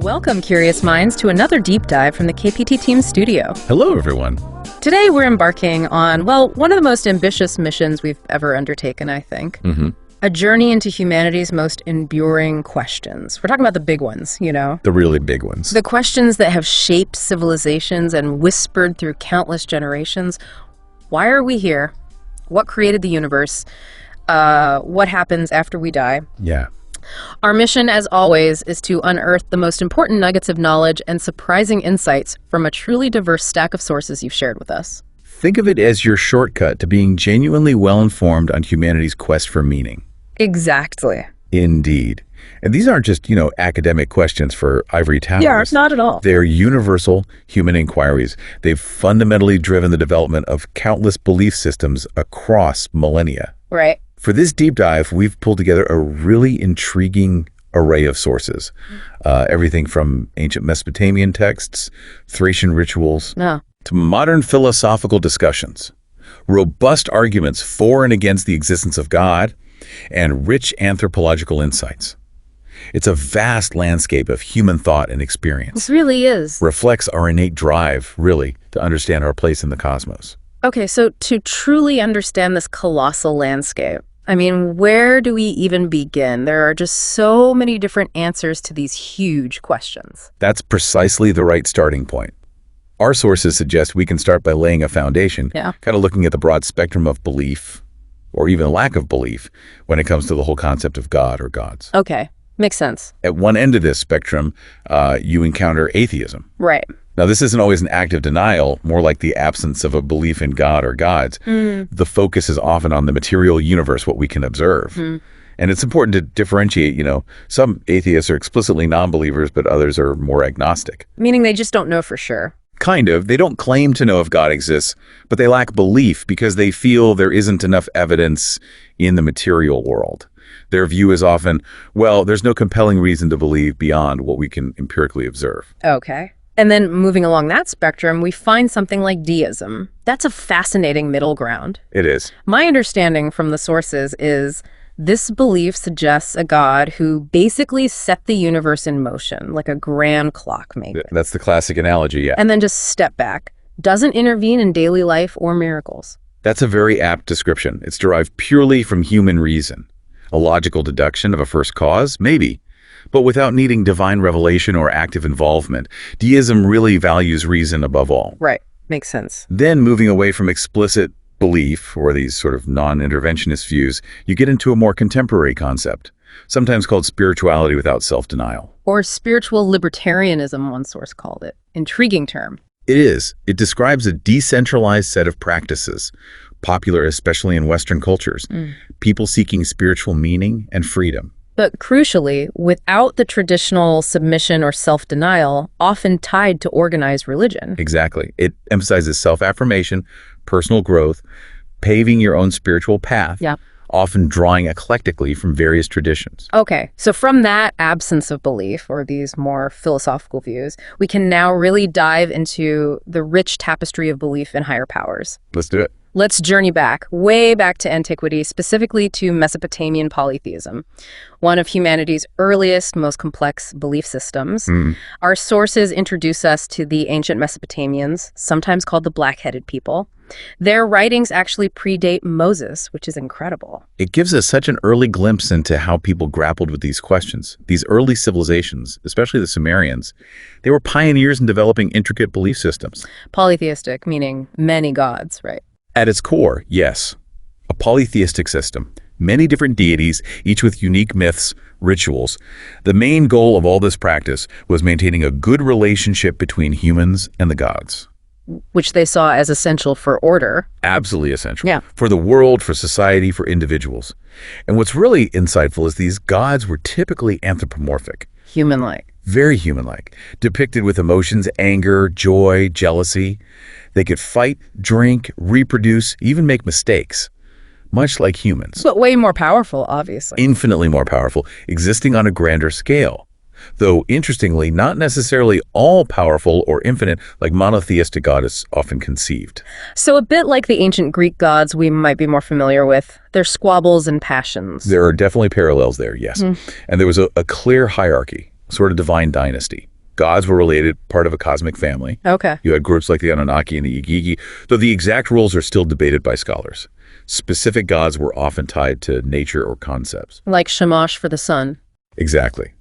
Welcome, curious minds, to another deep dive from the KPT Team studio. Hello, everyone. Today we're embarking on, well, one of the most ambitious missions we've ever undertaken, I think. A journey into humanity's most enduring questions. We're talking about the big ones, you know? The really big ones. The questions that have shaped civilizations and whispered through countless generations. Why are we here? What created the universe? What happens after we die? Yeah. Our mission, as always, is to unearth the most important nuggets of knowledge and surprising insights from a truly diverse stack of sources you've shared with us. Think of it as your shortcut to being genuinely well-informed on humanity's quest for meaning. Exactly. Indeed. And these aren't just, academic questions for ivory towers. Yeah, not at all. They're universal human inquiries. They've fundamentally driven the development of countless belief systems across millennia. Right. For this deep dive, we've pulled together a really intriguing array of sources. Everything from ancient Mesopotamian texts, Thracian rituals, to modern philosophical discussions, robust arguments for and against the existence of God, and rich anthropological insights. It's a vast landscape of human thought and experience. It really is. Reflects our innate drive, really, to understand our place in the cosmos. Okay, so to truly understand this colossal landscape, I mean, where do we even begin? There are just so many different answers to these huge questions. That's precisely the right starting point. Our sources suggest we can start by laying a foundation, kind of looking at the broad spectrum of belief, or even lack of belief, when it comes to the whole concept of God or gods. Okay, makes sense. At one end of this spectrum, you encounter atheism. Right. Now, this isn't always an active denial, more like the absence of a belief in God or gods. The focus is often on the material universe, what we can observe. And it's important to differentiate, some atheists are explicitly non-believers, but others are more agnostic. Meaning they just don't know for sure. Kind of. They don't claim to know if God exists, but they lack belief because they feel there isn't enough evidence in the material world. Their view is often, well, there's no compelling reason to believe beyond what we can empirically observe. Okay. And then moving along that spectrum, we find something like deism. That's a fascinating middle ground. It is. My understanding from the sources is this belief suggests a God who basically set the universe in motion, like a grand clock, maybe. That's the classic analogy, yeah. And then just step back. Doesn't intervene in daily life or miracles. That's a very apt description. It's derived purely from human reason. A logical deduction of a first cause? Maybe. But without needing divine revelation or active involvement, deism really values reason above all. Right. Makes sense. Then moving away from explicit belief, or these sort of non-interventionist views, you get into a more contemporary concept, sometimes called spirituality without self-denial. Or spiritual libertarianism, one source called it. Intriguing term. It is. It describes a decentralized set of practices, popular especially in Western cultures, people seeking spiritual meaning and freedom. But crucially, without the traditional submission or self-denial, often tied to organized religion. Exactly. It emphasizes self-affirmation, personal growth, paving your own spiritual path, often drawing eclectically from various traditions. Okay, so from that absence of belief, or these more philosophical views, we can now really dive into the rich tapestry of belief in higher powers. Let's do it. Let's journey back, way back to antiquity, specifically to Mesopotamian polytheism, one of humanity's earliest, most complex belief systems. Our sources introduce us to the ancient Mesopotamians, sometimes called the black-headed people. Their writings actually predate Moses, which is incredible. It gives us such an early glimpse into how people grappled with these questions. These early civilizations, especially the Sumerians, they were pioneers in developing intricate belief systems. Polytheistic, meaning many gods, right? At its core, yes, a polytheistic system, many different deities, each with unique myths, rituals. The main goal of all this practice was maintaining a good relationship between humans and the gods. Which they saw as essential for order. Absolutely essential. For the world, for society, for individuals. And what's really insightful is these gods were typically anthropomorphic. Human-like. Very human-like, depicted with emotions, anger, joy, jealousy. They could fight, drink, reproduce, even make mistakes, much like humans. But way more powerful, obviously. Infinitely more powerful, existing on a grander scale. Though, interestingly, not necessarily all-powerful or infinite like monotheistic God is often conceived. So a bit like the ancient Greek gods we might be more familiar with, their squabbles and passions. There are definitely parallels there, yes. And there was a clear hierarchy, sort of divine dynasty. Gods were related, part of a cosmic family. Okay. You had groups like the Anunnaki and the Igigi, though the exact roles are still debated by scholars. Specific gods were often tied to nature or concepts. Like Shamash for the sun. Exactly.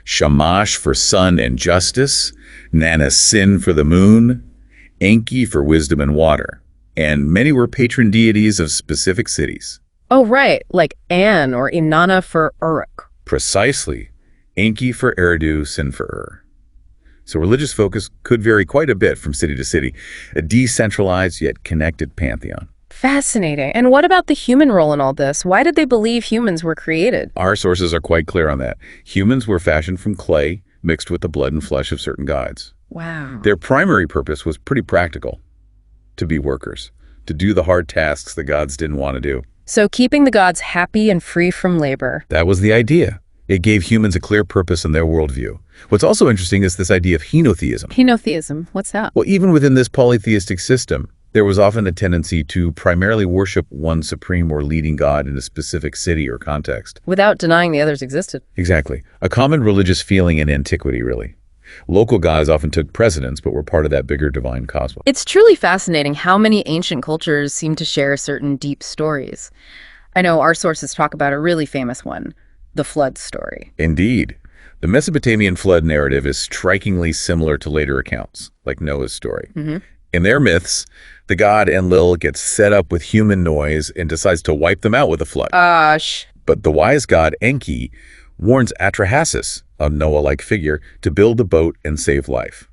Shamash for sun and justice, Nana Sin for the moon, Enki for wisdom and water. And many were patron deities of specific cities. Oh, right. Like An or Inanna for Uruk. Precisely. Enki for Eridu, Sin for Ur. So religious focus could vary quite a bit from city to city, a decentralized yet connected pantheon. Fascinating. And what about the human role in all this? Why did they believe humans were created? Our sources are quite clear on that. Humans were fashioned from clay mixed with the blood and flesh of certain gods. Wow. Their primary purpose was pretty practical: to be workers, to do the hard tasks the gods didn't want to do. So keeping the gods happy and free from labor. That was the idea. It gave humans a clear purpose in their worldview. What's also interesting is this idea of henotheism. Henotheism, what's that? Well, even within this polytheistic system, there was often a tendency to primarily worship one supreme or leading god in a specific city or context. Without denying the others existed. Exactly. A common religious feeling in antiquity, really. Local gods often took precedence, but were part of that bigger divine cosmos. It's truly fascinating how many ancient cultures seem to share certain deep stories. I know our sources talk about a really famous one, the flood story. Indeed. The Mesopotamian flood narrative is strikingly similar to later accounts, like Noah's story. In their myths, the god Enlil gets set up with human noise and decides to wipe them out with a flood. But the wise god Enki warns Atrahasis, a Noah-like figure, to build a boat and save life.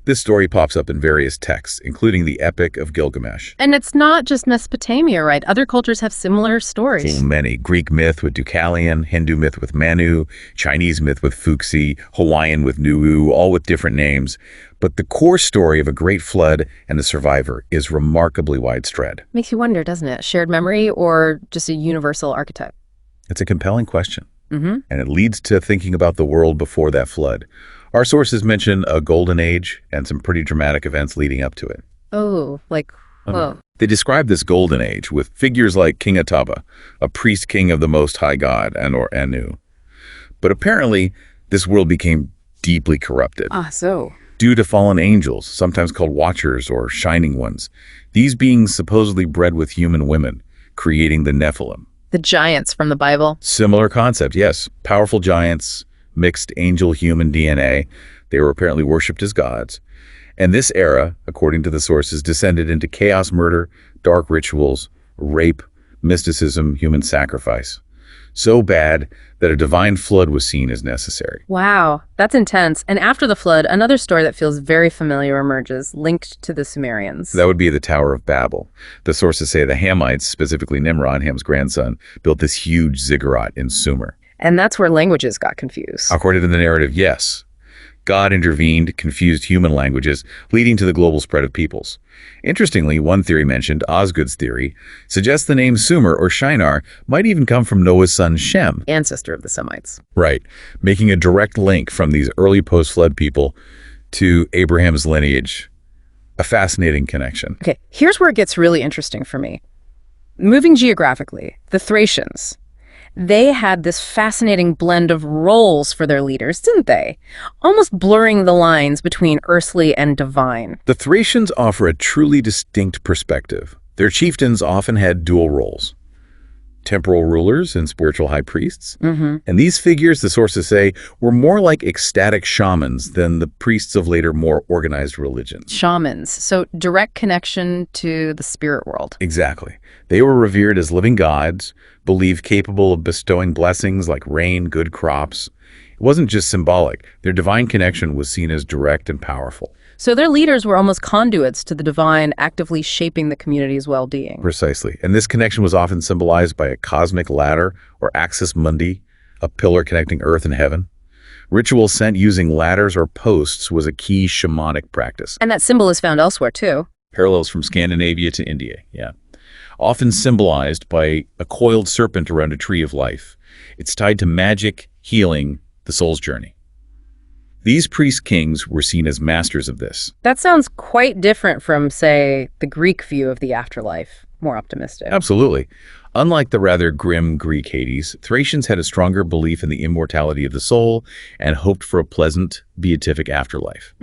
This story pops up in various texts, including the Epic of Gilgamesh. And it's not just Mesopotamia, right? Other cultures have similar stories. So many. Greek myth with Deucalion, Hindu myth with Manu, Chinese myth with Fuxi, Hawaiian with Nu'u, all with different names. But the core story of a great flood and a survivor is remarkably widespread. Makes you wonder, doesn't it? Shared memory or just a universal archetype? It's a compelling question. And it leads to thinking about the world before that flood. Our sources mention a golden age and some pretty dramatic events leading up to it. Oh, like, whoa. They describe this golden age with figures like King Ataba, a priest king of the Most High God, and or Anu. But apparently, this world became deeply corrupted. So? Due to fallen angels, sometimes called watchers or shining ones. These beings supposedly bred with human women, creating the Nephilim. The giants from the Bible? Similar concept, yes. Powerful giants, mixed angel-human DNA. They were apparently worshipped as gods. And this era, according to the sources, descended into chaos, murder, dark rituals, rape, mysticism, human sacrifice. So bad that a divine flood was seen as necessary. Wow, that's intense. And after the flood, another story that feels very familiar emerges, linked to the Sumerians. That would be the Tower of Babel. The sources say the Hamites, specifically Nimrod, Ham's grandson, built this huge ziggurat in Sumer. And that's where languages got confused. According to the narrative, yes. God intervened, confused human languages, leading to the global spread of peoples. Interestingly, one theory mentioned, Osgood's theory, suggests the name Sumer or Shinar might even come from Noah's son Shem. Ancestor of the Semites. Right, making a direct link from these early post-flood people to Abraham's lineage. A fascinating connection. Okay, here's where it gets really interesting for me. Moving geographically, the Thracians, they had this fascinating blend of roles for their leaders, didn't they? Almost blurring the lines between earthly and divine. The Thracians offer a truly distinct perspective. Their chieftains often had dual roles: temporal rulers and spiritual high priests. And these figures, the sources say, were more like ecstatic shamans than the priests of later, more organized religions. Shamans, so direct connection to the spirit world. Exactly. They were revered as living gods, believed capable of bestowing blessings like rain, good crops. It wasn't just symbolic. Their divine connection was seen as direct and powerful. So their leaders were almost conduits to the divine, actively shaping the community's well-being. Precisely. And this connection was often symbolized by a cosmic ladder, or axis mundi, a pillar connecting earth and heaven. Ritual sent using ladders or posts was a key shamanic practice. And that symbol is found elsewhere, too. Parallels from Scandinavia to India, yeah. Often symbolized by a coiled serpent around a tree of life. It's tied to magic, healing, the soul's journey. These priest kings were seen as masters of this. That sounds quite different from, say, the Greek view of the afterlife. More optimistic. Absolutely. Unlike the rather grim Greek Hades, Thracians had a stronger belief in the immortality of the soul and hoped for a pleasant, beatific afterlife.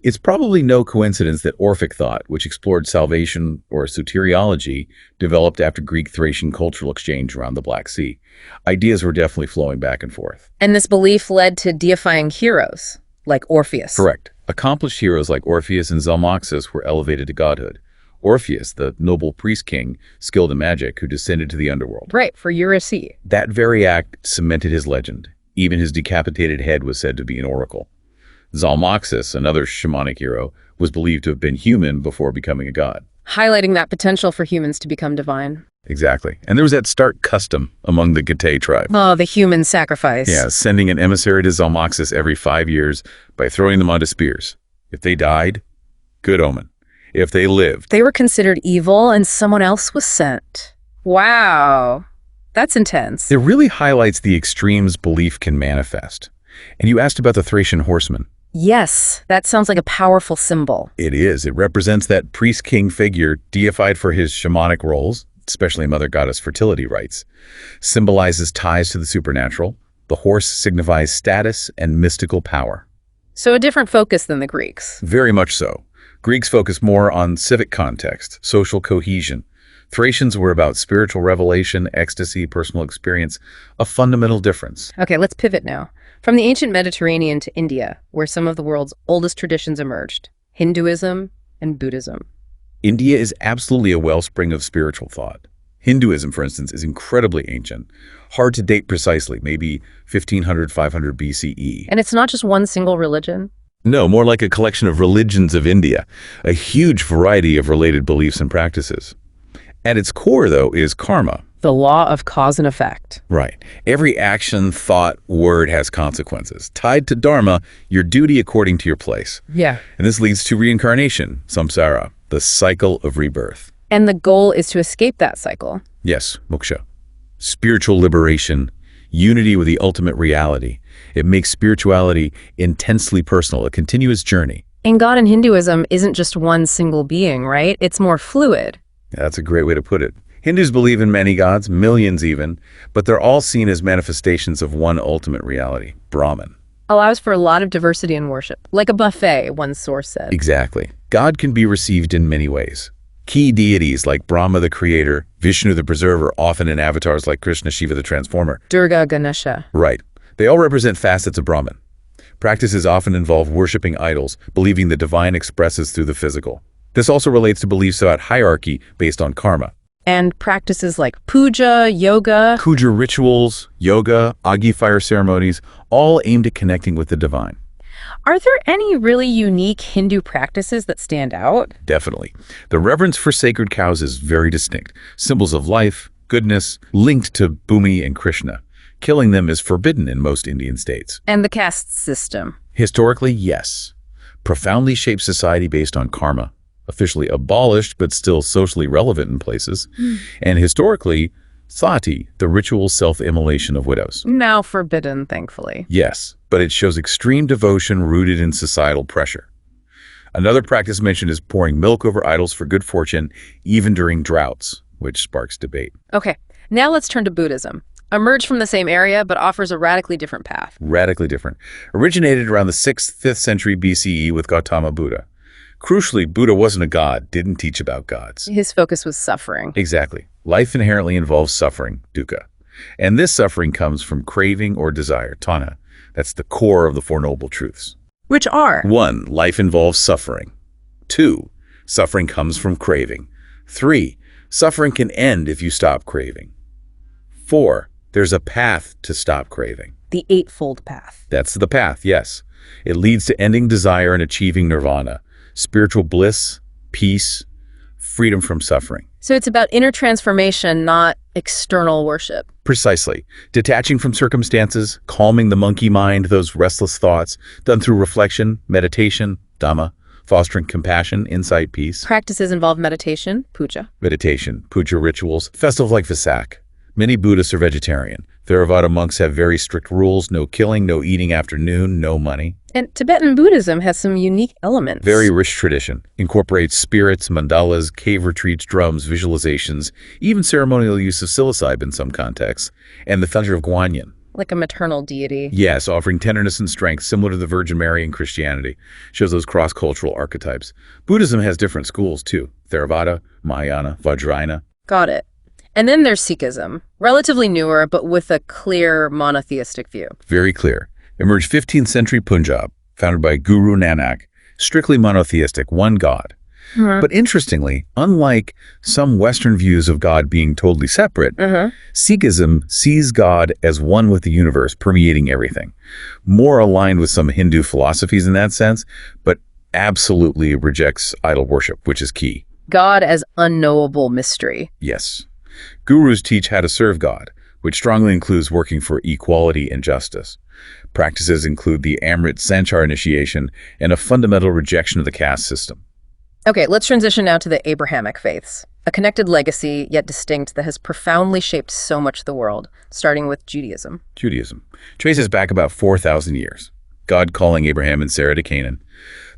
It's probably no coincidence that Orphic thought, which explored salvation or soteriology, developed after Greek-Thracian cultural exchange around the Black Sea. Ideas were definitely flowing back and forth. And this belief led to deifying heroes, like Orpheus. Correct. Accomplished heroes like Orpheus and Zalmoxis were elevated to godhood. Orpheus, the noble priest-king, skilled in magic, who descended to the underworld. Right, for Eurydice. That very act cemented his legend. Even his decapitated head was said to be an oracle. Zalmoxis, another shamanic hero, was believed to have been human before becoming a god. Highlighting that potential for humans to become divine. Exactly. And there was that stark custom among the Getae tribe. Oh, the human sacrifice. Yeah, sending an emissary to Zalmoxis every 5 years by throwing them onto spears. If they died, good omen. If they lived, they were considered evil and someone else was sent. Wow. That's intense. It really highlights the extremes belief can manifest. And you asked about the Thracian horseman. Yes, that sounds like a powerful symbol. It is. It represents that priest-king figure deified for his shamanic roles, especially Mother Goddess fertility rites. Symbolizes ties to the supernatural. The horse signifies status and mystical power. So a different focus than the Greeks. Very much so. Greeks focused more on civic context, social cohesion. Thracians were about spiritual revelation, ecstasy, personal experience, a fundamental difference. Okay, let's pivot now. From the ancient Mediterranean to India, where some of the world's oldest traditions emerged, Hinduism and Buddhism. India is absolutely a wellspring of spiritual thought. Hinduism, for instance, is incredibly ancient, hard to date precisely, maybe 1500, 500 BCE. And it's not just one single religion? No, more like a collection of religions of India, a huge variety of related beliefs and practices. At its core, though, is karma. The law of cause and effect. Right. Every action, thought, word has consequences. Tied to dharma, your duty according to your place. Yeah. And this leads to reincarnation, samsara, the cycle of rebirth. And the goal is to escape that cycle. Yes, moksha. Spiritual liberation, unity with the ultimate reality. It makes spirituality intensely personal, a continuous journey. And God in Hinduism isn't just one single being, right? It's more fluid. That's a great way to put it. Hindus believe in many gods, millions even, but they're all seen as manifestations of one ultimate reality, Brahman. Allows for a lot of diversity in worship, like a buffet, one source said. Exactly. God can be received in many ways. Key deities like Brahma the creator, Vishnu the preserver, often in avatars like Krishna, Shiva the transformer. Durga, Ganesha. Right. They all represent facets of Brahman. Practices often involve worshipping idols, believing the divine expresses through the physical. This also relates to beliefs about hierarchy based on karma. And practices like puja, yoga. Puja rituals, yoga, Agi fire ceremonies, all aimed at connecting with the divine. Are there any really unique Hindu practices that stand out? Definitely. The reverence for sacred cows is very distinct. Symbols of life, goodness, linked to Bhumi and Krishna. Killing them is forbidden in most Indian states. And the caste system. Historically, yes. Profoundly shaped society based on karma. Officially abolished, but still socially relevant in places. And historically, sati, the ritual self-immolation of widows. Now forbidden, thankfully. Yes, but it shows extreme devotion rooted in societal pressure. Another practice mentioned is pouring milk over idols for good fortune, even during droughts, which sparks debate. Okay, now let's turn to Buddhism. Emerged from the same area, but offers a radically different path. Radically different. Originated around the 6th, 5th century BCE with Gautama Buddha. Crucially, Buddha wasn't a god, didn't teach about gods. His focus was suffering. Exactly. Life inherently involves suffering, dukkha. And this suffering comes from craving or desire, tanha. That's the core of the Four Noble Truths. Which are? 1. Life involves suffering. 2. Suffering comes from craving. 3. Suffering can end if you stop craving. 4. There's a path to stop craving. The Eightfold Path. That's the path, yes. It leads to ending desire and achieving nirvana. Spiritual bliss, peace, freedom from suffering. So it's about inner transformation, not external worship. Precisely. Detaching from circumstances, calming the monkey mind, those restless thoughts, done through reflection, meditation, dhamma, fostering compassion, insight, peace. Practices involve meditation, puja. Meditation, puja rituals, festivals like Vesak, Many Buddhists are vegetarian. Theravada monks have very strict rules: no killing, no eating after noon, no money. And Tibetan Buddhism has some unique elements. Very rich tradition. Incorporates spirits, mandalas, cave retreats, drums, visualizations, even ceremonial use of psilocybin in some contexts, and the founder of Guanyin. Like a maternal deity. Yes, offering tenderness and strength, similar to the Virgin Mary in Christianity. Shows those cross-cultural archetypes. Buddhism has different schools, too. Theravada, Mahayana, Vajrayana. Got it. And then there's Sikhism, relatively newer, but with a clear monotheistic view. Very clear. Emerged 15th century Punjab, founded by Guru Nanak, strictly monotheistic, one God. But interestingly, unlike some Western views of God being totally separate, Sikhism sees God as one with the universe, permeating everything. More aligned with some Hindu philosophies in that sense, but absolutely rejects idol worship, which is key. God as unknowable mystery. Yes. Gurus teach how to serve God, which strongly includes working for equality and justice. Practices include the Amrit Sanchar initiation and a fundamental rejection of the caste system. Okay, let's transition now to the Abrahamic faiths, a connected legacy, yet distinct, that has profoundly shaped so much of the world, starting with Judaism. Judaism traces back about 4,000 years. God calling Abraham and Sarah to Canaan.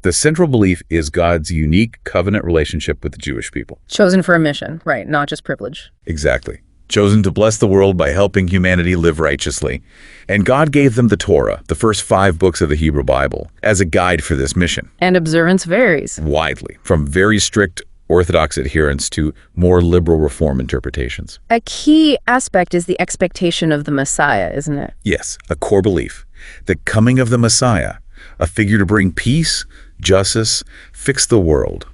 The central belief is God's unique covenant relationship with the Jewish people. Chosen for a mission, right, not just privilege. Exactly. Chosen to bless the world by helping humanity live righteously. And God gave them the Torah, the first 5 books of the Hebrew Bible, as a guide for this mission. And observance varies. Widely, from very strict Orthodox adherence to more liberal Reform interpretations. A key aspect is the expectation of the Messiah, isn't it? Yes, a core belief. The coming of the Messiah, a figure to bring peace, justice, fix the world.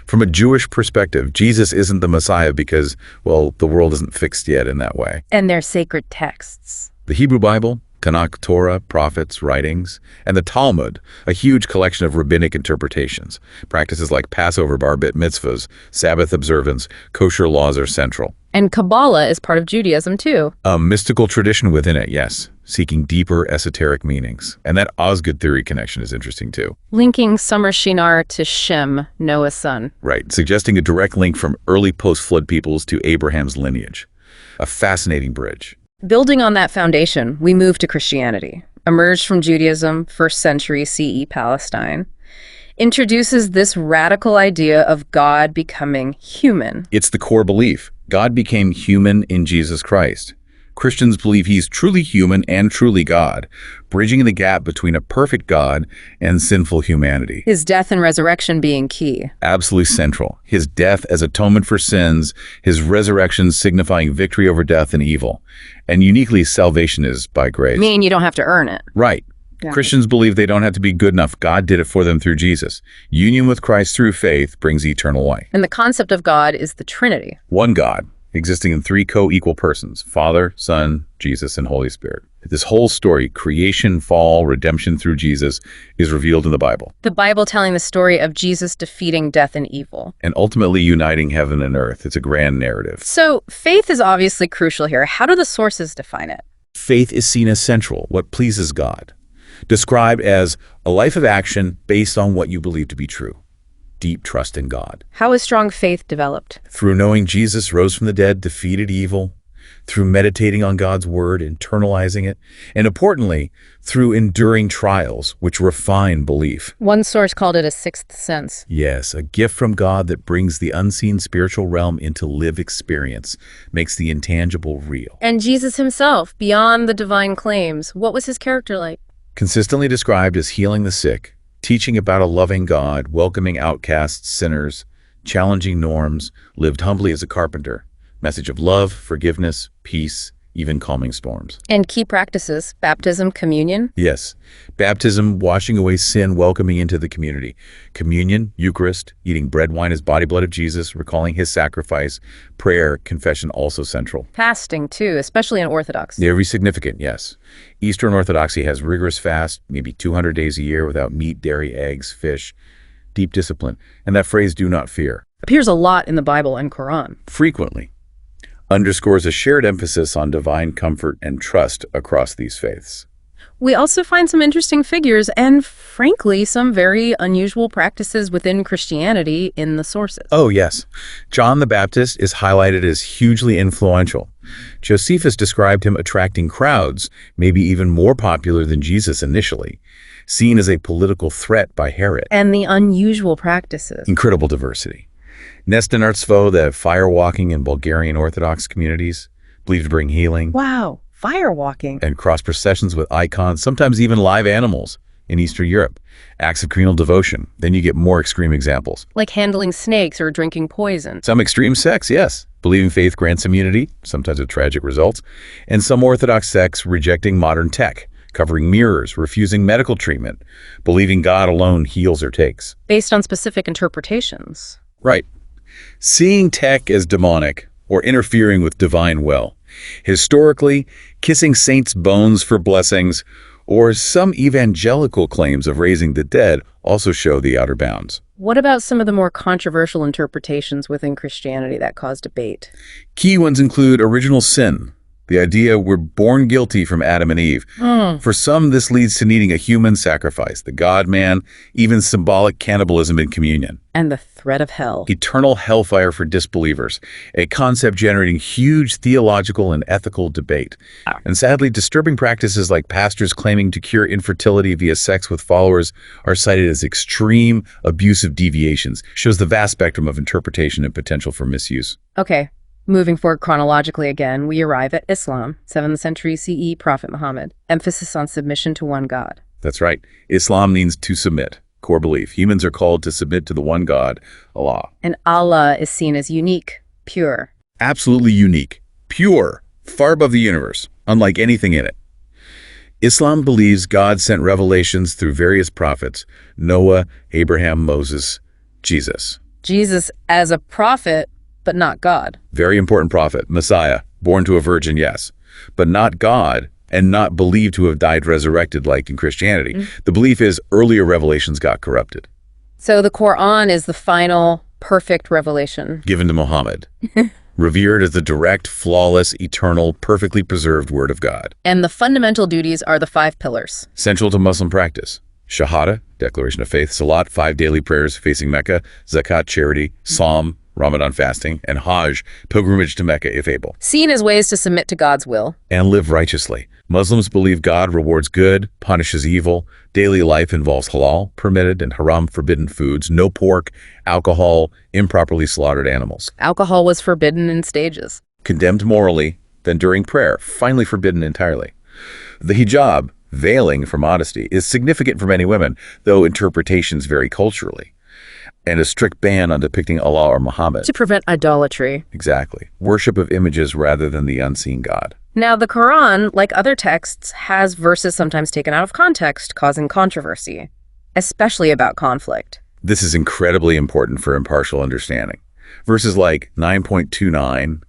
From a Jewish perspective, Jesus isn't the Messiah because, well, the world isn't fixed yet in that way. And they're sacred texts. The Hebrew Bible, Tanakh, Torah, prophets, writings, and the Talmud, a huge collection of rabbinic interpretations. Practices like Passover, bar bet mitzvahs, Sabbath observance, kosher laws are central. And Kabbalah is part of Judaism, too. A mystical tradition within it, yes, seeking deeper esoteric meanings. And that Osgood theory connection is interesting, too. Linking Summer Shinar to Shem, Noah's son. Right, suggesting a direct link from early post-flood peoples to Abraham's lineage. A fascinating bridge. Building on that foundation, we move to Christianity. Emerged from Judaism, 1st century CE Palestine. Introduces this radical idea of God becoming human. It's the core belief. God became human in Jesus Christ. Christians believe he's truly human and truly God, bridging the gap between a perfect God and sinful humanity. His death and resurrection being key. Absolutely central. His death as atonement for sins, his resurrection signifying victory over death and evil. And uniquely, salvation is by grace. Meaning you don't have to earn it. Right. Yeah. Christians believe they don't have to be good enough. God did it for them through Jesus. Union with Christ through faith brings eternal life. And the concept of God is the Trinity. One God, existing in 3 co-equal persons, Father, Son, Jesus, and Holy Spirit. This whole story, creation, fall, redemption through Jesus, is revealed in the Bible. The Bible telling the story of Jesus defeating death and evil. And ultimately uniting heaven and earth. It's a grand narrative. So faith is obviously crucial here. How do the sources define it? Faith is seen as central, what pleases God. Described as a life of action based on what you believe to be true. Deep trust in God. How is strong faith developed? Through knowing Jesus rose from the dead, defeated evil, through meditating on God's word, internalizing it, and importantly, through enduring trials, which refine belief. One source called it a 6th sense. Yes, a gift from God that brings the unseen spiritual realm into lived experience, makes the intangible real. And Jesus himself, beyond the divine claims, what was his character like? Consistently described as healing the sick, teaching about a loving God, welcoming outcasts, sinners, challenging norms, lived humbly as a carpenter. Message of love, forgiveness, peace, even calming storms. And key practices, baptism, communion? Yes. Baptism, washing away sin, welcoming into the community. Communion, Eucharist, eating bread, wine as body, blood of Jesus, recalling his sacrifice. Prayer, confession, also central. Fasting, too, especially in Orthodoxy. Very significant, yes. Eastern Orthodoxy has rigorous fast, maybe 200 days a year without meat, dairy, eggs, fish. Deep discipline. And that phrase, do not fear, appears a lot in the Bible and Quran. Frequently. Underscores a shared emphasis on divine comfort and trust across these faiths. We also find some interesting figures and, frankly, some very unusual practices within Christianity in the sources. Oh, yes. John the Baptist is highlighted as hugely influential. Josephus described him attracting crowds, maybe even more popular than Jesus initially, seen as a political threat by Herod. And the unusual practices. Incredible diversity. Nestanarstvo, the firewalking in Bulgarian Orthodox communities, believed to bring healing. Wow, firewalking. And cross processions with icons, sometimes even live animals in Eastern Europe. Acts of communal devotion. Then you get more extreme examples. Like handling snakes or drinking poison. Some extreme sects, yes. Believing faith grants immunity, sometimes with tragic results. And some Orthodox sects rejecting modern tech, covering mirrors, refusing medical treatment, believing God alone heals or takes. Based on specific interpretations. Right. Seeing tech as demonic or interfering with divine will. Historically, kissing saints' bones for blessings, or some evangelical claims of raising the dead also show the outer bounds. What about some of the more controversial interpretations within Christianity that cause debate? Key ones include original sin, the idea we're born guilty from Adam and Eve. For some, this leads to needing a human sacrifice, the God-man, even symbolic cannibalism in communion. And the threat of hell. Eternal hellfire for disbelievers, a concept generating huge theological and ethical debate. And sadly, disturbing practices like pastors claiming to cure infertility via sex with followers are cited as extreme, abusive deviations. Shows the vast spectrum of interpretation and potential for misuse. Okay. Moving forward chronologically again, we arrive at Islam, 7th century CE, Prophet Muhammad. Emphasis on submission to one God. That's right. Islam means to submit. Core belief. Humans are called to submit to the one God, Allah. And Allah is seen as unique, pure. Absolutely unique. Pure. Far above the universe. Unlike anything in it. Islam believes God sent revelations through various prophets. Noah, Abraham, Moses, Jesus. Jesus as a prophet, but not God. Very important prophet, Messiah, born to a virgin, yes, but not God and not believed to have died resurrected like in Christianity. The belief is earlier revelations got corrupted. So the Quran is the final, perfect revelation. Given to Muhammad. Revered as the direct, flawless, eternal, perfectly preserved word of God. And the fundamental duties are the 5 pillars. Central to Muslim practice. Shahada, declaration of faith, Salat, 5 daily prayers facing Mecca, Zakat, charity, Psalm, Ramadan fasting, and Hajj, pilgrimage to Mecca if able. Seen as ways to submit to God's will. And live righteously. Muslims believe God rewards good, punishes evil. Daily life involves halal, permitted, and haram, forbidden foods. No pork, alcohol, improperly slaughtered animals. Alcohol was forbidden in stages. Condemned morally, then during prayer, finally forbidden entirely. The hijab, veiling for modesty, is significant for many women, though interpretations vary culturally. And a strict ban on depicting Allah or Muhammad. To prevent idolatry. Exactly. Worship of images rather than the unseen God. Now, the Quran, like other texts, has verses sometimes taken out of context, causing controversy, especially about conflict. This is incredibly important for impartial understanding. Verses like 9.29,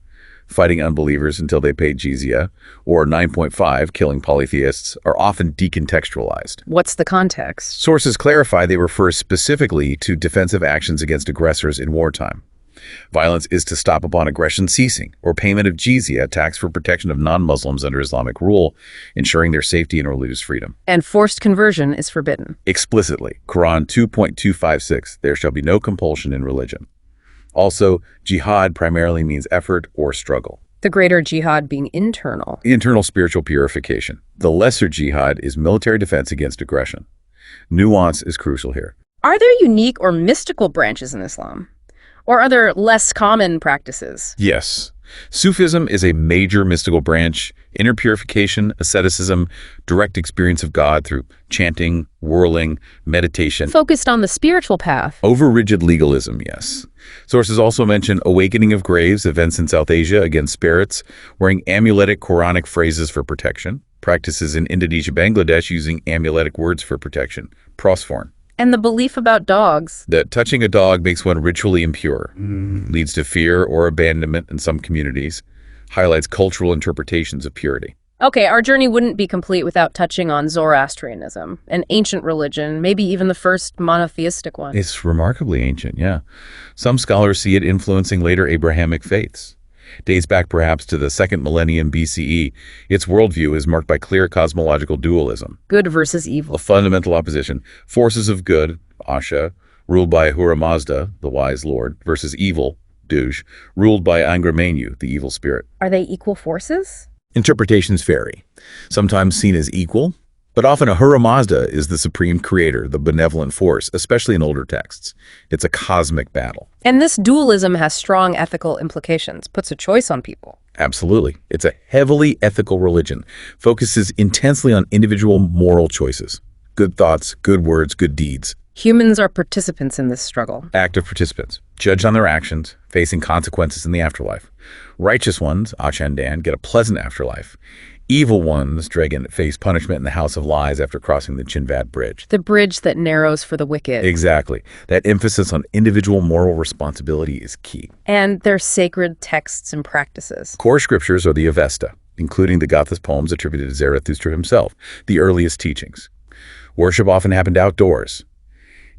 fighting unbelievers until they pay jizya, or 9.5, killing polytheists, are often decontextualized. What's the context? Sources clarify they refer specifically to defensive actions against aggressors in wartime. Violence is to stop upon aggression ceasing, or payment of jizya, tax for protection of non-Muslims under Islamic rule, ensuring their safety and religious freedom. And forced conversion is forbidden. Explicitly, Quran 2.256, there shall be no compulsion in religion. Also, jihad primarily means effort or struggle. The greater jihad being internal. Internal spiritual purification. The lesser jihad is military defense against aggression. Nuance is crucial here. Are there unique or mystical branches in Islam? Or are there less common practices? Yes. Sufism is a major mystical branch. Inner purification, asceticism, direct experience of God through chanting, whirling, meditation. Focused on the spiritual path. Over rigid legalism, yes. Sources also mention awakening of graves, events in South Asia against spirits, wearing amuletic Quranic phrases for protection, practices in Indonesia, Bangladesh using amuletic words for protection, prosphorn. And the belief about dogs. That touching a dog makes one ritually impure, leads to fear or abandonment in some communities, highlights cultural interpretations of purity. Okay, our journey wouldn't be complete without touching on Zoroastrianism, an ancient religion, maybe even the first monotheistic one. It's remarkably ancient, yeah. Some scholars see it influencing later Abrahamic faiths. Dates back perhaps to the 2nd millennium BCE. Its worldview is marked by clear cosmological dualism. Good versus evil. A fundamental opposition. Forces of good, Asha, ruled by Ahura Mazda, the wise lord, versus evil, Duj, ruled by Angra the evil spirit. Are they equal forces? Interpretations vary, sometimes seen as equal, but often Ahura Mazda is the supreme creator, the benevolent force, especially in older texts. It's a cosmic battle. And this dualism has strong ethical implications, puts a choice on people. Absolutely. It's a heavily ethical religion, focuses intensely on individual moral choices. Good thoughts, good words, good deeds. Humans are participants in this struggle. Active participants, judged on their actions, facing consequences in the afterlife. Righteous ones, Achandan, get a pleasant afterlife. Evil ones, Dragon, face punishment in the House of Lies after crossing the Chinvat Bridge. The bridge that narrows for the wicked. Exactly. That emphasis on individual moral responsibility is key. And their sacred texts and practices. Core scriptures are the Avesta, including the Gathas poems attributed to Zarathustra himself, the earliest teachings. Worship often happened outdoors.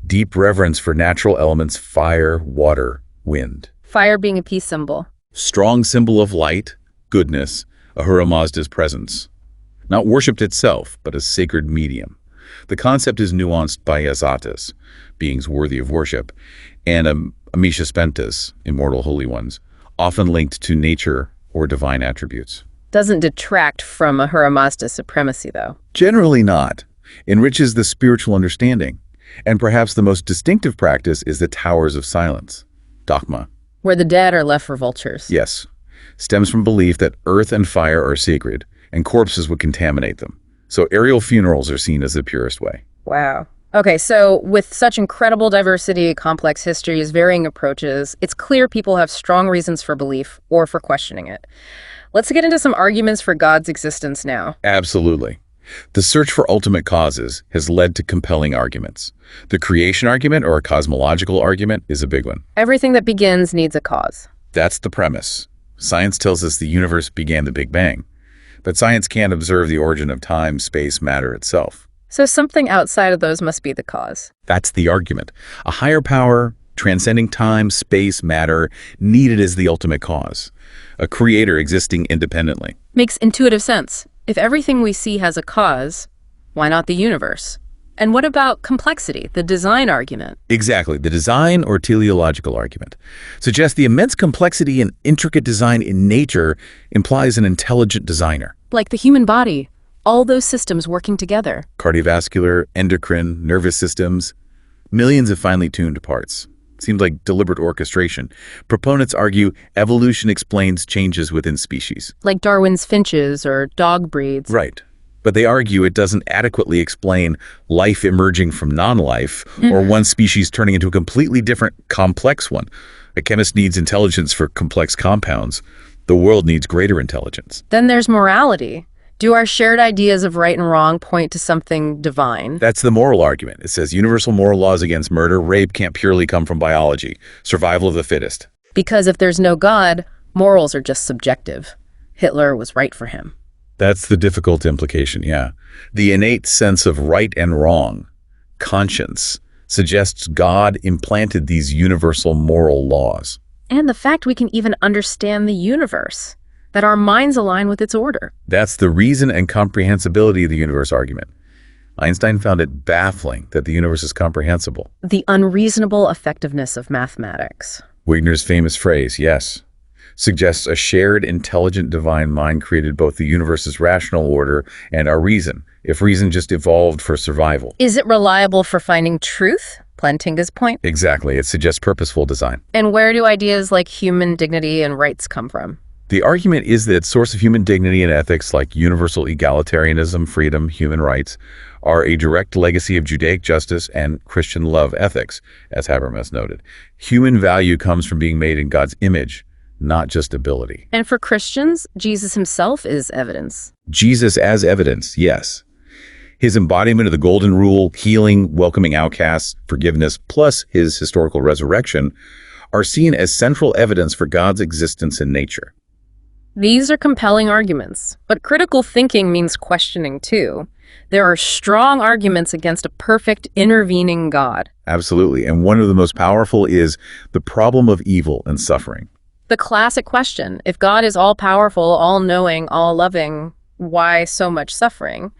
Deep reverence for natural elements, fire, water, wind. Fire being a peace symbol. Strong symbol of light, goodness, Ahura Mazda's presence. Not worshipped itself, but as sacred medium. The concept is nuanced by Azatas, beings worthy of worship, and Amisha Spentas, immortal holy ones, often linked to nature or divine attributes. Doesn't detract from Ahura Mazda's supremacy, though. Generally not. Enriches the spiritual understanding. And perhaps the most distinctive practice is the Towers of Silence, Dogma. Where the dead are left for vultures. Yes. Stems from belief that earth and fire are sacred, and corpses would contaminate them. So aerial funerals are seen as the purest way. Wow. Okay, so with such incredible diversity, complex histories, varying approaches, it's clear people have strong reasons for belief or for questioning it. Let's get into some arguments for God's existence now. Absolutely. The search for ultimate causes has led to compelling arguments. The creation argument, or a cosmological argument, is a big one. Everything that begins needs a cause. That's the premise. Science tells us the universe began the Big Bang, but science can't observe the origin of time, space, matter itself. So something outside of those must be the cause. That's the argument. A higher power, transcending time, space, matter, needed as the ultimate cause. A creator existing independently. Makes intuitive sense. If everything we see has a cause, why not the universe? And what about complexity, the design argument? Exactly. The design or teleological argument suggests the immense complexity and intricate design in nature implies an intelligent designer. Like the human body, all those systems working together. Cardiovascular, endocrine, nervous systems, millions of finely tuned parts. Seems like deliberate orchestration. Proponents argue evolution explains changes within species. Like Darwin's finches or dog breeds. Right. But they argue it doesn't adequately explain life emerging from non-life or one species turning into a completely different, complex one. A chemist needs intelligence for complex compounds. The world needs greater intelligence. Then there's morality. Do our shared ideas of right and wrong point to something divine? That's the moral argument. It says universal moral laws against murder, rape can't purely come from biology. Survival of the fittest. Because if there's no God, morals are just subjective. Hitler was right for him. That's the difficult implication, yeah. The innate sense of right and wrong, conscience, suggests God implanted these universal moral laws. And the fact we can even understand the universe, that our minds align with its order. That's the reason and comprehensibility of the universe argument. Einstein found it baffling that the universe is comprehensible. The unreasonable effectiveness of mathematics. Wigner's famous phrase, yes, suggests a shared, intelligent, divine mind created both the universe's rational order and our reason, if reason just evolved for survival. Is it reliable for finding truth? Plantinga's point? Exactly. It suggests purposeful design. And where do ideas like human dignity and rights come from? The argument is that source of human dignity and ethics like universal egalitarianism, freedom, human rights, are a direct legacy of Judaic justice and Christian love ethics, as Habermas noted. Human value comes from being made in God's image, not just ability. And for Christians, Jesus himself is evidence. Jesus as evidence, yes. His embodiment of the golden rule, healing, welcoming outcasts, forgiveness, plus his historical resurrection, are seen as central evidence for God's existence in nature. These are compelling arguments, but critical thinking means questioning too. There are strong arguments against a perfect, intervening God. Absolutely, and one of the most powerful is the problem of evil and suffering. The classic question, if God is all-powerful, all-knowing, all-loving, why so much suffering?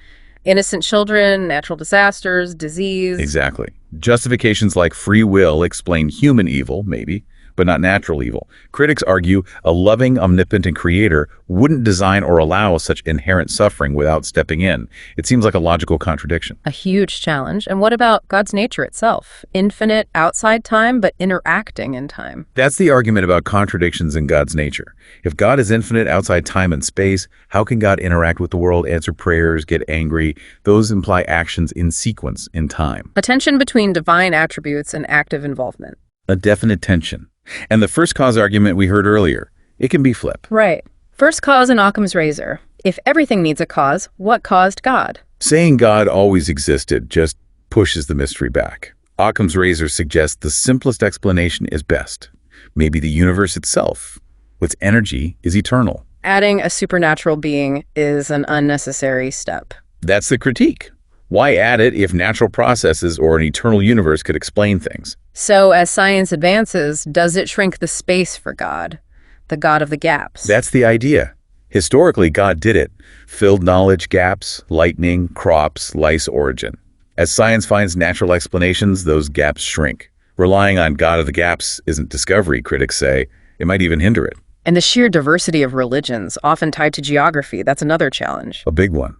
Innocent children, natural disasters, disease. Exactly. Justifications like free will explain human evil, maybe, but not natural evil. Critics argue a loving, omnipotent creator wouldn't design or allow such inherent suffering without stepping in. It seems like a logical contradiction. A huge challenge. And what about God's nature itself? Infinite outside time, but interacting in time. That's the argument about contradictions in God's nature. If God is infinite outside time and space, how can God interact with the world, answer prayers, get angry? Those imply actions in sequence in time. A tension between divine attributes and active involvement. A definite tension. And the first cause argument we heard earlier, it can be flipped. Right. First cause in Occam's razor. If everything needs a cause, what caused God? Saying God always existed just pushes the mystery back. Occam's razor suggests the simplest explanation is best. Maybe the universe itself, with energy, is eternal. Adding a supernatural being is an unnecessary step. That's the critique. Why add it if natural processes or an eternal universe could explain things? So as science advances, does it shrink the space for God, the God of the gaps? That's the idea. Historically, God did it. Filled knowledge gaps, lightning, crops, lice origin. As science finds natural explanations, those gaps shrink. Relying on God of the gaps isn't discovery, critics say. It might even hinder it. And the sheer diversity of religions, often tied to geography, that's another challenge. A big one.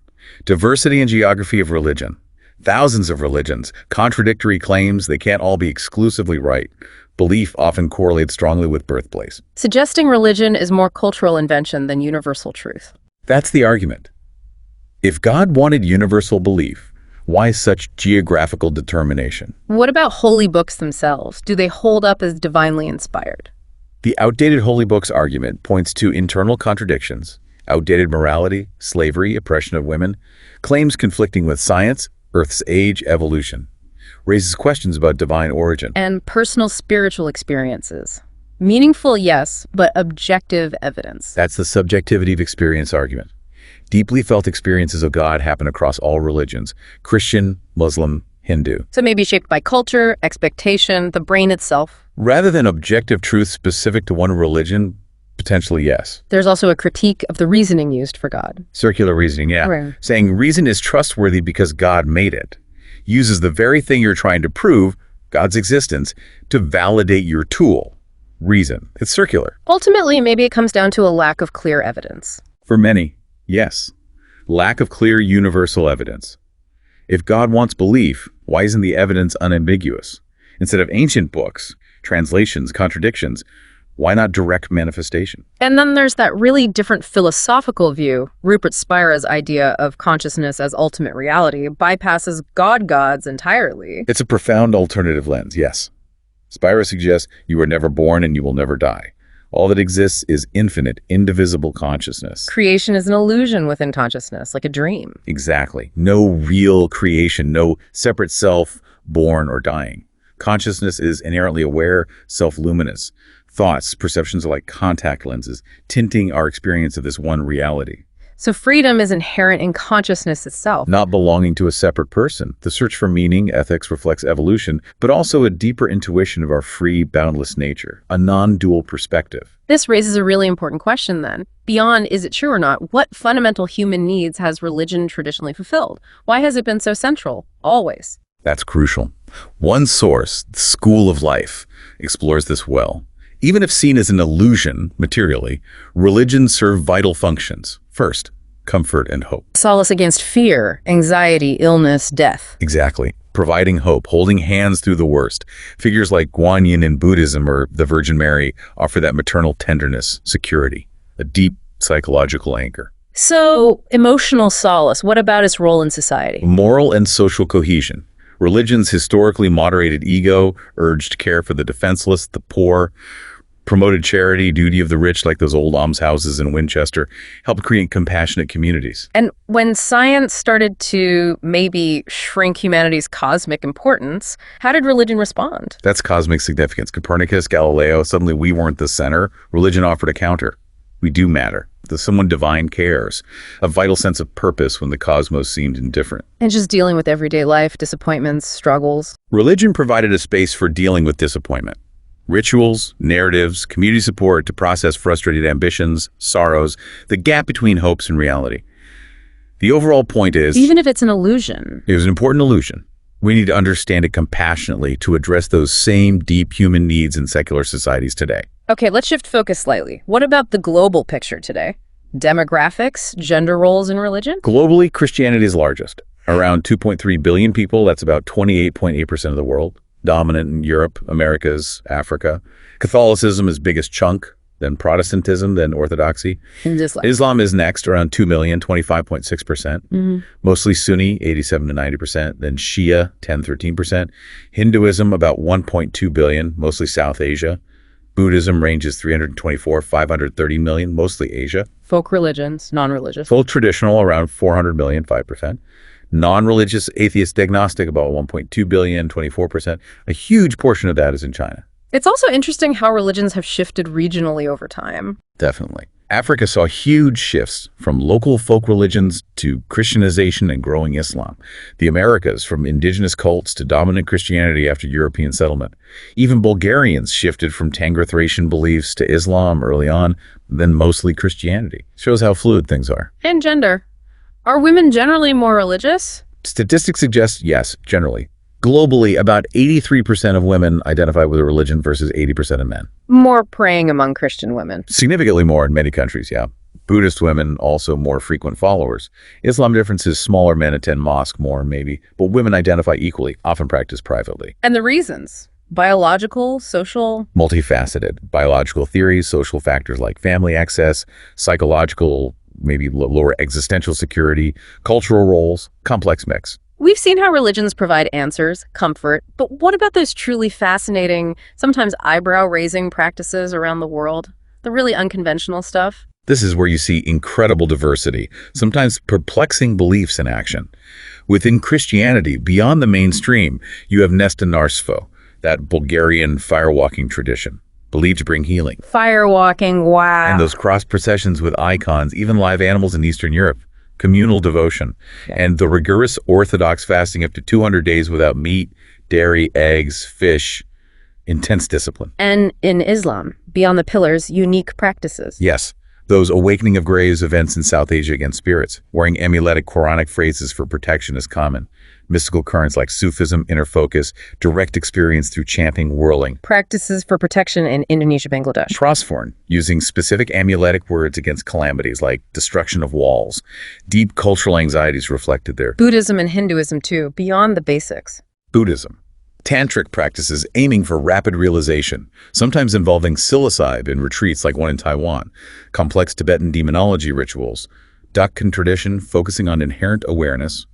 Diversity and geography of religion. Thousands of religions, contradictory claims, they can't all be exclusively right. Belief often correlates strongly with birthplace. Suggesting religion is more cultural invention than universal truth. That's the argument. If God wanted universal belief, why such geographical determination? What about holy books themselves? Do they hold up as divinely inspired? The outdated holy books argument points to internal contradictions, outdated morality, slavery, oppression of women, claims conflicting with science, Earth's age, evolution, raises questions about divine origin. And personal spiritual experiences. Meaningful, yes, but objective evidence. That's the subjectivity of experience argument. Deeply felt experiences of God happen across all religions, Christian, Muslim, Hindu. So maybe shaped by culture, expectation, the brain itself. Rather than objective truth specific to one religion, potentially yes. There's also a critique of the reasoning used for God. Circular reasoning, yeah. Right. Saying reason is trustworthy because God made it. Uses the very thing you're trying to prove, God's existence, to validate your tool, reason. It's circular. Ultimately, maybe it comes down to a lack of clear evidence. For many, yes. Lack of clear universal evidence. If God wants belief, why isn't the evidence unambiguous? Instead of ancient books, translations, contradictions, why not direct manifestation? And then there's that really different philosophical view. Rupert Spira's idea of consciousness as ultimate reality bypasses gods entirely. It's a profound alternative lens, yes. Spira suggests you were never born and you will never die. All that exists is infinite, indivisible consciousness. Creation is an illusion within consciousness, like a dream. Exactly. No real creation, no separate self, born or dying. Consciousness is inherently aware, self-luminous. Thoughts, perceptions are like contact lenses, tinting our experience of this one reality. So freedom is inherent in consciousness itself. Not belonging to a separate person. The search for meaning, ethics reflects evolution, but also a deeper intuition of our free, boundless nature, a non-dual perspective. This raises a really important question then. Beyond is it true or not, what fundamental human needs has religion traditionally fulfilled? Why has it been so central, always? That's crucial. One source, the School of Life, explores this well. Even if seen as an illusion, materially, religions serve vital functions. First, comfort and hope. Solace against fear, anxiety, illness, death. Exactly. Providing hope, holding hands through the worst. Figures like Guan Yin in Buddhism or the Virgin Mary offer that maternal tenderness, security, a deep psychological anchor. So, emotional solace, what about its role in society? Moral and social cohesion. Religions historically moderated ego, urged care for the defenseless, the poor, promoted charity, duty of the rich, like those old almshouses in Winchester, helped create compassionate communities. And when science started to maybe shrink humanity's cosmic importance, how did religion respond? That's cosmic significance. Copernicus, Galileo, suddenly we weren't the center. Religion offered a counter. We do matter. The someone divine cares. A vital sense of purpose when the cosmos seemed indifferent. And just dealing with everyday life, disappointments, struggles. Religion provided a space for dealing with disappointment. Rituals, narratives, community support to process frustrated ambitions, sorrows, the gap between hopes and reality. The overall point is, even if it's an illusion, it was an important illusion. We need to understand it compassionately to address those same deep human needs in secular societies today. Okay, let's shift focus slightly. What about the global picture today? Demographics, gender roles in religion? Globally, Christianity is largest. Around 2.3 billion people, that's about 28.8% of the world. Dominant in Europe, Americas, Africa. Catholicism is biggest chunk, then Protestantism, then Orthodoxy. Islam is next, around 2 million, 25.6%. Mostly Sunni, 87 to 90%. Then Shia, 10-13%. Hinduism, about 1.2 billion, mostly South Asia. Buddhism ranges 324, 530 million, mostly Asia. Folk religions, non-religious. Full traditional, around 400 million, 5%. Non-religious, atheist, agnostic, about 1.2 billion, 24%. A huge portion of that is in China. It's also interesting how religions have shifted regionally over time. Definitely. Africa saw huge shifts from local folk religions to Christianization and growing Islam. The Americas, from indigenous cults to dominant Christianity after European settlement. Even Bulgarians shifted from Tangra-Thracian beliefs to Islam early on, then mostly Christianity. Shows how fluid things are. And gender. Are women generally more religious? Statistics suggest yes, generally. Globally, about 83% of women identify with a religion versus 80% of men. More praying among Christian women. Significantly more in many countries, yeah. Buddhist women also more frequent followers. Islam differences, smaller men attend mosque more, maybe, but women identify equally, often practice privately. And the reasons? Biological, social? Multifaceted. Biological theories, social factors like family access, psychological, maybe lower existential security, cultural roles, complex mix. We've seen how religions provide answers, comfort, but what about those truly fascinating, sometimes eyebrow-raising practices around the world? The really unconventional stuff? This is where you see incredible diversity, sometimes perplexing beliefs in action. Within Christianity, beyond the mainstream, you have Nesta Narstvo, that Bulgarian firewalking tradition, believed to bring healing. Firewalking, wow. And those cross processions with icons, even live animals in Eastern Europe. Communal devotion, and the rigorous Orthodox fasting up to 200 days without meat, dairy, eggs, fish, intense discipline. And in Islam, beyond the pillars, unique practices. Yes, those awakening of graves events in South Asia against spirits. Wearing amuletic Quranic phrases for protection is common. Mystical currents like Sufism, inner focus, direct experience through chanting, whirling. Practices for protection in Indonesia, Bangladesh. Prosphorn, using specific amuletic words against calamities like destruction of walls. Deep cultural anxieties reflected there. Buddhism and Hinduism too, beyond the basics. Buddhism. Tantric practices aiming for rapid realization, sometimes involving psilocybe in retreats like one in Taiwan. Complex Tibetan demonology rituals. Dakhan tradition focusing on inherent awareness.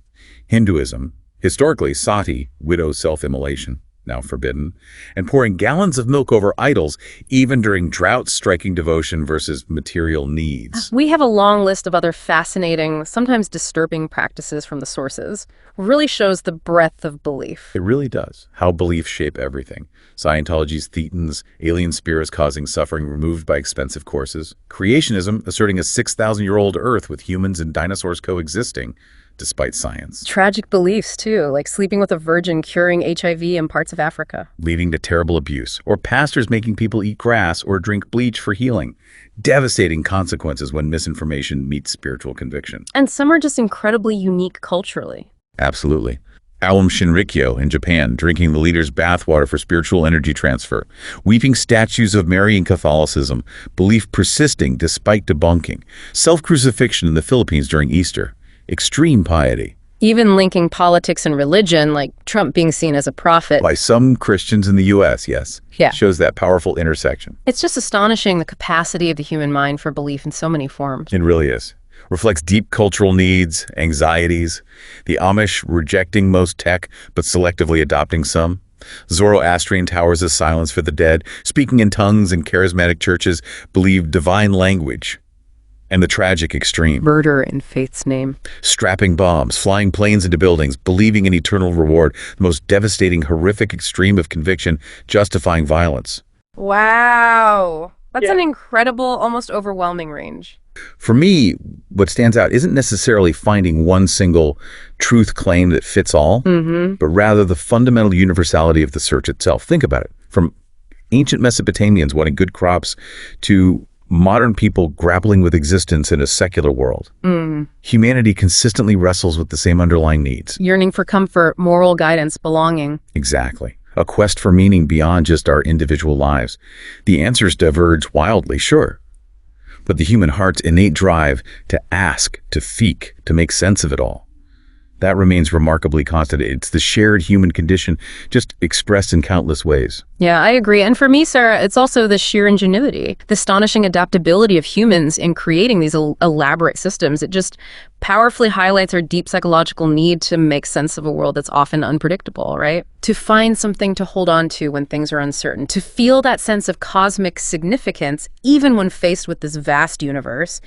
Hinduism. Historically, sati, widow self-immolation, now forbidden, and pouring gallons of milk over idols, even during drought, striking devotion versus material needs. We have a long list of other fascinating, sometimes disturbing practices from the sources. Really shows the breadth of belief. It really does. How beliefs shape everything. Scientology's thetans, alien spirits causing suffering removed by expensive courses. Creationism asserting a 6,000-year-old Earth with humans and dinosaurs coexisting, despite science. Tragic beliefs, too, like sleeping with a virgin curing HIV in parts of Africa. Leading to terrible abuse, or pastors making people eat grass or drink bleach for healing. Devastating consequences when misinformation meets spiritual conviction. And some are just incredibly unique culturally. Absolutely. Aum Shinrikyo in Japan, drinking the leader's bathwater for spiritual energy transfer. Weeping statues of Mary in Catholicism, belief persisting despite debunking. Self-crucifixion in the Philippines during Easter. Extreme piety. Even linking politics and religion, like Trump being seen as a prophet. By some Christians in the U.S., yes. Yeah. Shows that powerful intersection. It's just astonishing the capacity of the human mind for belief in so many forms. It really is. Reflects deep cultural needs, anxieties. The Amish rejecting most tech, but selectively adopting some. Zoroastrian towers of silence for the dead. Speaking in tongues in charismatic churches believe divine language. And the tragic extreme. Murder in faith's name. Strapping bombs, flying planes into buildings, believing in eternal reward, the most devastating, horrific extreme of conviction, justifying violence. Wow. That's an incredible, almost overwhelming range. For me, what stands out isn't necessarily finding one single truth claim that fits all, but rather the fundamental universality of the search itself. Think about it. From ancient Mesopotamians wanting good crops to modern people grappling with existence in a secular world. Humanity consistently wrestles with the same underlying needs. Yearning for comfort, moral guidance, belonging. Exactly. A quest for meaning beyond just our individual lives. The answers diverge wildly, sure. But the human heart's innate drive to ask, to seek, to make sense of it all, that remains remarkably constant. It's the shared human condition, just expressed in countless ways. Yeah, I agree. And for me, Sarah, it's also the sheer ingenuity, the astonishing adaptability of humans in creating these elaborate systems. It just powerfully highlights our deep psychological need to make sense of a world that's often unpredictable, right? To find something to hold on to when things are uncertain, to feel that sense of cosmic significance, even when faced with this vast universe,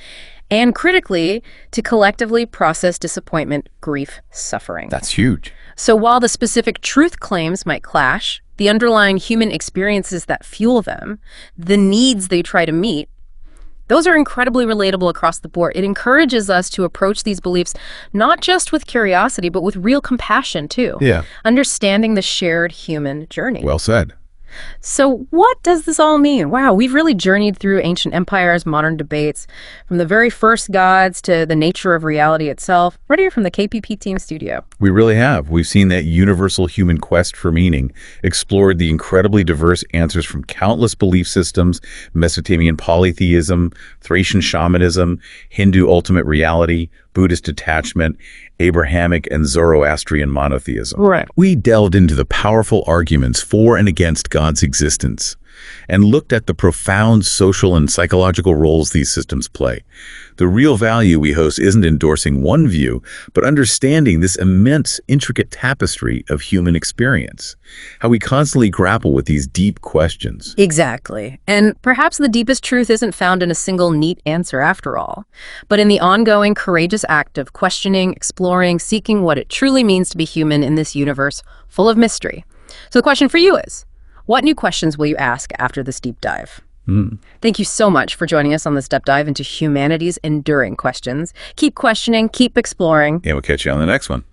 and critically, to collectively process disappointment, grief, suffering. That's huge. So while the specific truth claims might clash, the underlying human experiences that fuel them, the needs they try to meet, those are incredibly relatable across the board. It encourages us to approach these beliefs not just with curiosity, but with real compassion, too. Yeah. Understanding the shared human journey. Well said. So what does this all mean? Wow, we've really journeyed through ancient empires, modern debates, from the very first gods to the nature of reality itself, right here from the KPP Team studio. We really have. We've seen that universal human quest for meaning, explored the incredibly diverse answers from countless belief systems, Mesopotamian polytheism, Thracian shamanism, Hindu ultimate reality, Buddhist detachment, Abrahamic and Zoroastrian monotheism. Right. We delved into the powerful arguments for and against God's existence and looked at the profound social and psychological roles these systems play. The real value we host isn't endorsing one view, but understanding this immense, intricate tapestry of human experience, how we constantly grapple with these deep questions. Exactly. And perhaps the deepest truth isn't found in a single neat answer after all, but in the ongoing courageous act of questioning, exploring, seeking what it truly means to be human in this universe full of mystery. So the question for you is, what new questions will you ask after this deep dive? Thank you so much for joining us on this deep dive into humanity's enduring questions. Keep questioning, keep exploring. And we'll catch you on the next one.